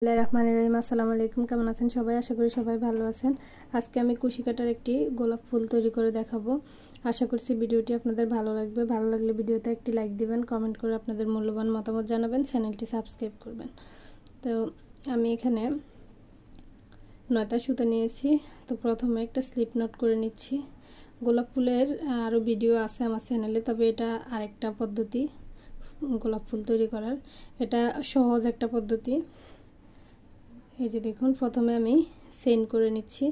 রহমানির রহিম। আসসালামু আলাইকুম। কেমন আছেন সবাই? আশা করি সবাই ভালো আছেন। আজকে আমি কুশি কাটার একটি গোলাপ ফুল তৈরি করে দেখাবো। আশা করছি ভিডিওটি আপনাদের ভালো লাগবে। ভালো লাগলে ভিডিওতে একটি লাইক দিবেন, কমেন্ট করে আপনাদের মূল্যবান মতামত জানাবেন, চ্যানেলটি সাবস্ক্রাইব করবেন। তো আমি এখানে 9টা সুতা নিয়েছি। তো প্রথমে একটা স্লিপ নট করে নিচ্ছি। গোলাপ ফুলের আরও ভিডিও আছে আমার চ্যানেলে, তবে এটা আরেকটা পদ্ধতি গোলাপ ফুল তৈরি করার। এটা সহজ একটা পদ্ধতি। এই যে দেখুন, প্রথমে আমি চেইন করে নিচ্ছি।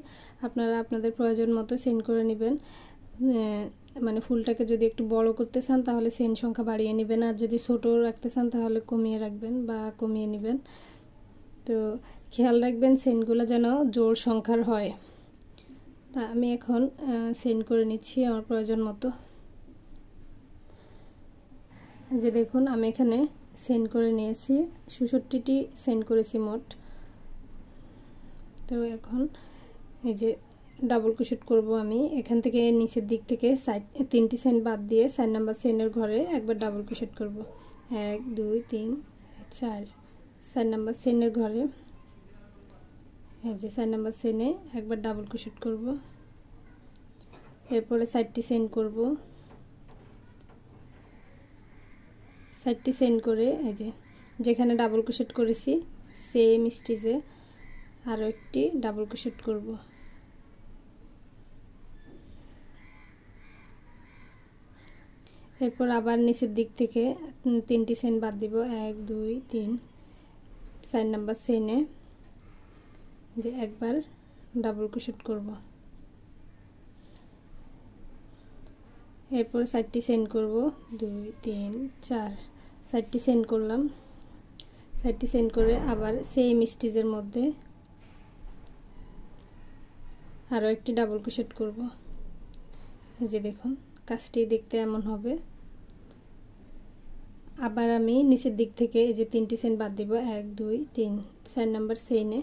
আপনারা আপনাদের প্রয়োজন মতো চেইন করে নেবেন। মানে ফুলটাকে যদি একটু বড় করতে চান তাহলে চেইন সংখ্যা বাড়িয়ে নেবেন, আর যদি ছোট রাখতে চান তাহলে কমিয়ে রাখবেন বা কমিয়ে নেবেন। তো খেয়াল রাখবেন চেইনগুলো যেন জোড় সংখ্যার হয়। তা আমি এখন চেইন করে নিচ্ছি আমার প্রয়োজন মতো। যে দেখুন, আমি এখানে চেইন করে নিয়েছি, ৬৬টি চেইন করেছি মোট। তো এখন এই যে ডাবল ক্রোশেট করব আমি। এখান থেকে নিচের দিক থেকে সাইড 3টি চেইন বাদ দিয়ে 4 নাম্বার চেইনের ঘরে একবার ডাবল ক্রোশেট করব। 1 2 3 4 4 নাম্বার চেইনের ঘরে এই যে 4 নাম্বার চেইনে একবার ডাবল ক্রোশেট করব। এরপরে 4টি চেইন করব। 4টি চেইন করে এই যে যেখানে ডাবল ক্রোশেট করেছি সেম স্টিচে আরও একটি ডাবল ক্রোশেট করব। এরপর আবার নিচের দিক থেকে 3টি চেইন বাদ দিব। 1 2 3 4 নাম্বার চেইনে যে একবার ডাবল ক্রোশেট করব। এরপর 4টি চেইন করব। 2 3 4 4টি চেইন করলাম। 4টি চেইন করে আবার সেম স্টিচের মধ্যে আরও একটি ডাবল ক্রোশেট করব। এই যে দেখুন, কাজটি দেখতে এমন হবে। আবার আমি নিচের দিক থেকে এই যে 3টি চেইন বাদ দিব। 1 2 3 4 নাম্বার চেইনে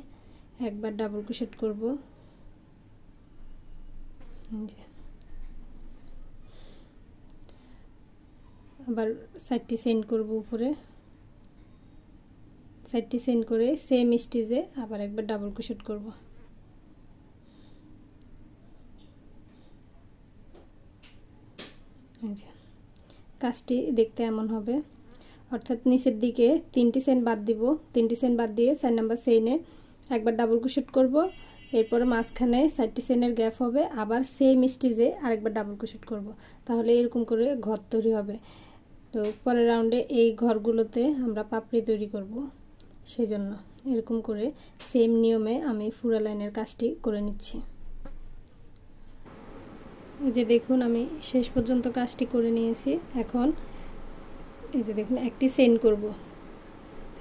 একবার ডাবল ক্রোশেট করব। আবার 4টি চেইন করব উপরে। 4টি চেইন করে সেম স্টিচে আবার একবার ডাবল ক্রোশেট করব। কাজটি দেখতে এমন হবে, অর্থাৎ নিচের দিকে 3টি চেইন বাদ দিব। 3টি চেইন বাদ দিয়ে 4 নাম্বার চেইনে একবার ডাবল ক্রোশেট করব। এরপরে মাঝখানে 4টি চেইনের গ্যাপ হবে, আবার সেম স্টিচে আরেকবার ডাবল ক্রোশেট করব। তাহলে এরকম করে ঘর তৈরি হবে। তো পরের রাউন্ডে এই ঘরগুলোতে আমরা পাপড়ি তৈরি করব, সেজন্য এরকম করে সেম নিয়মে আমি পুরো লাইনের কাজটি করে নিচ্ছি। এই যে দেখুন, আমি শেষ পর্যন্ত কাজটি করে নিয়েছি। এখন এই যে দেখুন, একটি চেইন করব।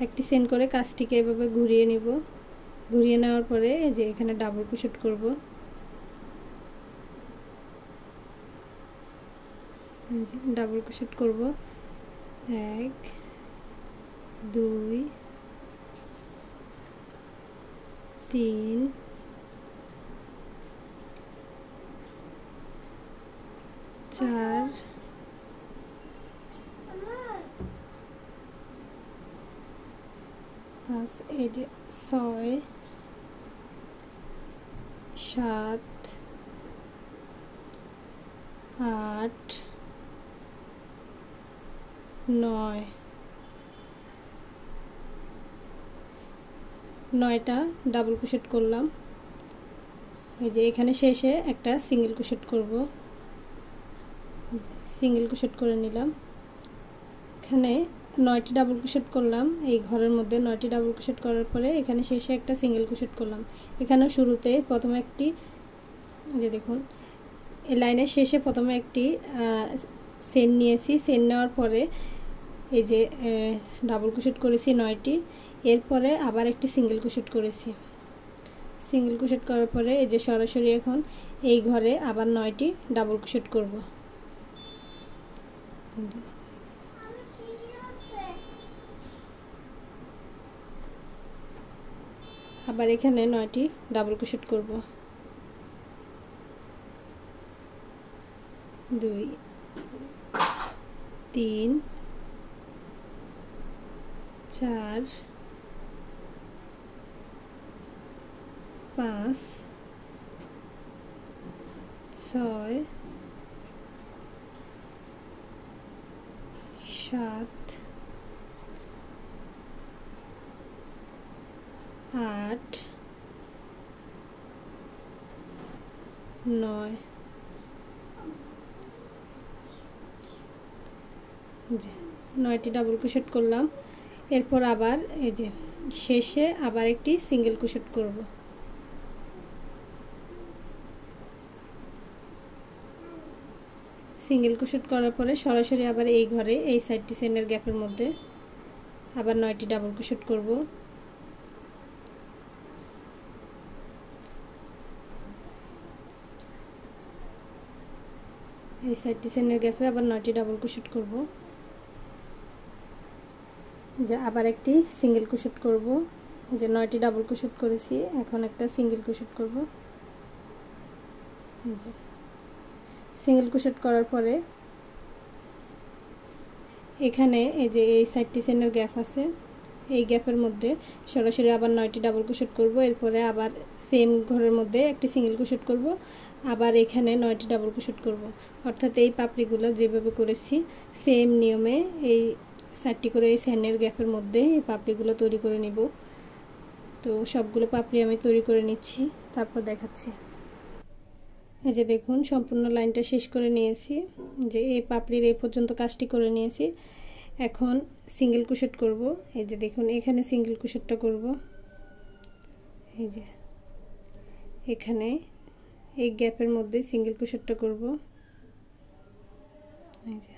একটি চেইন করে কাজটিকে এভাবে ঘুরিয়ে নেব। ঘুরিয়ে নেওয়ার পরে এই যে এখানে ডাবল ক্রোশেট করব। ডাবল ক্রোশেট করব। 1 2 3 4 5 এই যে 6 7 8 9 9টা ডাবল ক্রোশেট করলাম। এই যে এখানে শেষে একটা সিঙ্গেল ক্রোশেট করব। সিঙ্গেল ক্রোশেট করে নিলাম। এখানে 9টি ডাবল ক্রোশেট করলাম। এই ঘরের মধ্যে 9টি ডাবল ক্রোশেট করার পরে এখানে শেষে একটা সিঙ্গেল ক্রোশেট করলাম। এখানেও শুরুতে প্রথমে একটি, যে দেখুন এই লাইনের শেষে প্রথমে একটি চেইন নিয়েছি। চেইন নেওয়ার পরে এই যে ডাবল ক্রোশেট করেছি 9টি। এরপরে আবার একটি সিঙ্গেল ক্রোশেট করেছি। সিঙ্গেল ক্রোশেট করার পরে এই যে সরাসরি এখন এই ঘরে আবার 9টি ডাবল ক্রোশেট করব। আবার এখানে 9টি ডাবল ক্রোশেট করব। 2 3 4 5 6 7 8 9 9টি ডাবল ক্রোশেট করলাম। এরপর আবার এই যে শেষে আবার একটি সিঙ্গেল ক্রোশেট করব। সিঙ্গেল ক্রোশেট করার পরে সরাসরি আবার এই ঘরে এই সাইডটি চেনের গ্যাপের মধ্যে আবার 9টি ডাবল ক্রোশেট করব। এই সাইডটি চেনের গ্যাপে আবার 9টি ডাবল ক্রোশেট করব। যে আবার একটি সিঙ্গেল ক্রোশেট করব। যে 9টি ডাবল ক্রোশেট করেছি, এখন একটা সিঙ্গেল ক্রোশেট করব। এই যে সিঙ্গেল ক্রোশেট করার পরে এখানে এই যে এই সাইডটি চেনের গ্যাপ আছে, এই গ্যাপের মধ্যে সরাসরি আবার 9টি ডাবল ক্রোশেট করব। এরপরে আবার সেম ঘরের মধ্যে একটি সিঙ্গেল ক্রোশেট করব, আবার এখানে 9টি ডাবল ক্রোশেট করব। অর্থাৎ এই পাপড়িগুলো যেভাবে করেছি সেম নিয়মে এই 4টি করে এই চেনের গ্যাপের মধ্যে এই পাপড়িগুলো তৈরি করে নিব। তো সবগুলো পাপড়ি আমি তৈরি করে নিচ্ছি, তারপর দেখাচ্ছি। এই যে দেখুন সম্পূর্ণ লাইনটা শেষ করে নিয়েছি। যে এই পাপড়ির এই পর্যন্ত কাজটি করে নিয়েছি। এখন সিঙ্গেল ক্রোশেট করব। এই যে দেখুন এখানে সিঙ্গেল ক্রোশেটটা করব। এই যে এখানে এই গ্যাপের মধ্যে সিঙ্গেল ক্রোশেটটা করব। এই যে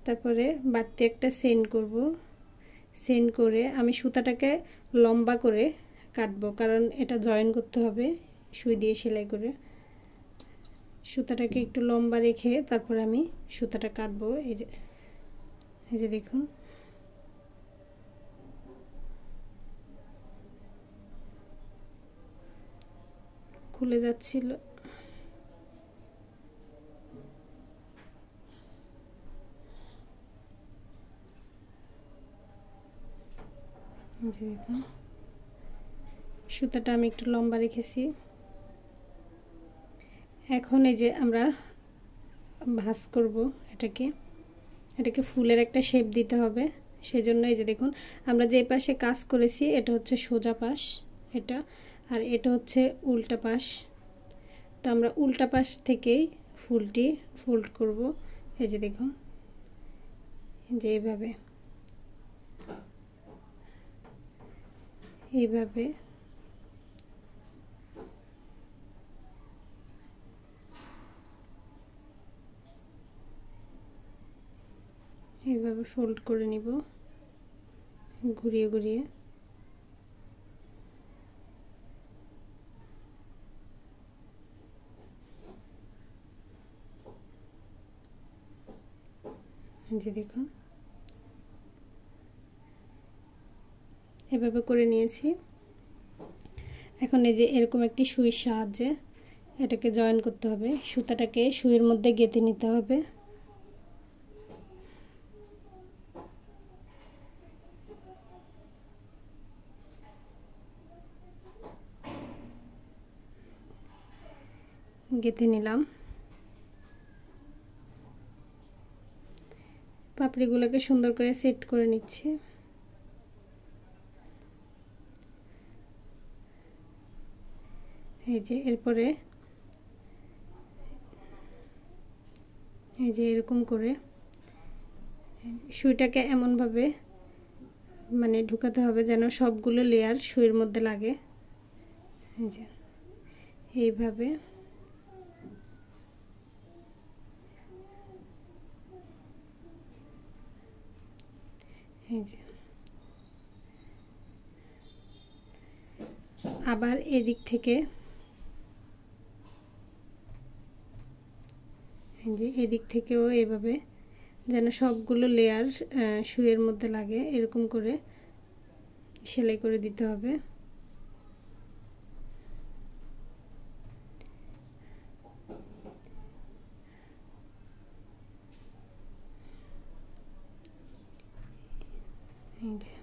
তারপরে বাড়তি একটা চেইন করব। চেইন করে আমি সুতাটাকে লম্বা করে কাটবো, কারণ এটা জয়েন করতে হবে সুই দিয়ে সেলাই করে। সুতাটাকে একটু লম্বা রেখে তারপরে আমি সুতাটা কাটবো। এই যে দেখুন খুলে যাচ্ছিল। যে দেখুন সুতাটা আমি একটু লম্বা রেখেছি। এখন এই যে আমরা ভাঁজ করব, এটাকে ফুলের একটা শেপ দিতে হবে। সেজন্য এই যে দেখুন আমরা যে পাশে কাজ করেছি এটা হচ্ছে সোজা পাশ এটা, আর এটা হচ্ছে উল্টা পাশ। তো আমরা উল্টা পাশ থেকেই ফুলটি ফোল্ড করব। এই যে দেখুন যে এইভাবে এইভাবে এইভাবে ফোল্ড করে নিব ঘুরিয়ে ঘুরিয়ে। যে দেখুন এভাবে করে নিয়েছি। এখন এই যে এরকম একটি সুইয়ের সাহায্যে এটাকে জয়েন করতে হবে। সুতাটাকে সুইয়ের মধ্যে গেঁথে নিতে হবে। গেঁথে নিলাম। পাপড়িগুলোকে সুন্দর করে সেট করে নিচ্ছি। এই যে এরপরে এই যে এরকম করে সুইটাকে এমনভাবে মানে ঢুকাতে হবে যেন সবগুলো লেয়ার সুইয়ের মধ্যে লাগে। এই যে এইভাবে এই যে আবার এদিক থেকে এই যে এদিক থেকেও এইভাবে যেন সবগুলো লেয়ার সুইয়ের মধ্যে লাগে এরকম করে সেলাই করে দিতে হবে। এই যে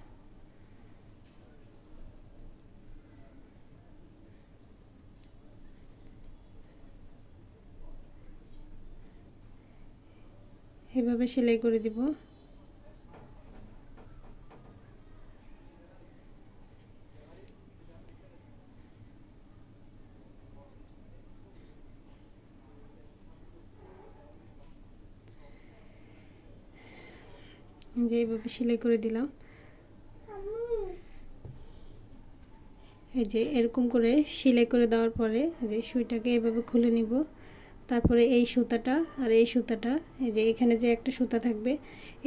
এইভাবে সেলাই করে দিব। যে এইভাবে সেলাই করে দিলাম। এই যে এরকম করে সেলাই করে দেওয়ার পরে যে সুইটাকে এইভাবে খুলে নিব। তারপরে এই সুতাটা আর এই সুতাটা, এই যে এখানে যে একটা সুতা থাকবে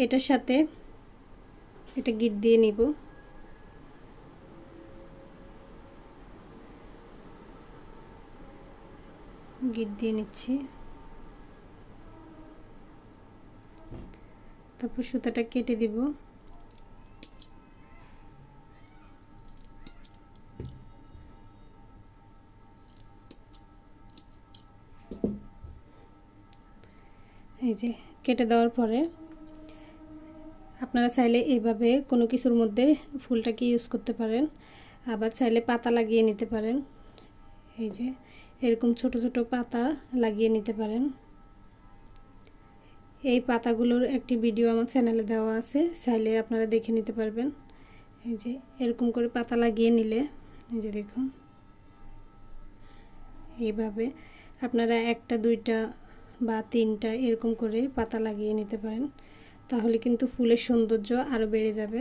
এটার সাথে এটা গিট দিয়ে নিব। গিট দিয়ে নিচ্ছি। তারপর সুতাটা কেটে দিব। এই যে কেটে দেওয়ার পরে আপনারা চাইলে এইভাবে কোনো কিছুর মধ্যে ফুলটাকে ইউজ করতে পারেন, আবার চাইলে পাতা লাগিয়ে নিতে পারেন। এই যে এরকম ছোট ছোট পাতা লাগিয়ে নিতে পারেন। এই পাতাগুলোর একটি ভিডিও আমার চ্যানেলে দেওয়া আছে, চাইলে আপনারা দেখে নিতে পারবেন। এই যে এরকম করে পাতা লাগিয়ে নিলে, এই যে দেখুন এইভাবে আপনারা একটা দুইটা বা তিনটা এরকম করে পাতা লাগিয়ে নিতে পারেন, তাহলে কিন্তু ফুলের সৌন্দর্য আরও বেড়ে যাবে।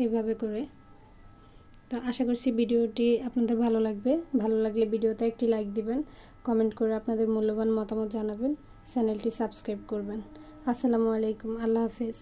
এইভাবে করে। তো আশা করছি ভিডিওটি আপনাদের ভালো লাগবে। ভালো লাগলে ভিডিওতে একটি লাইক দিবেন, কমেন্ট করে আপনাদের মূল্যবান মতামত জানাবেন, চ্যানেলটি সাবস্ক্রাইব করবেন। আসসালামু আলাইকুম, আল্লাহ হাফেজ।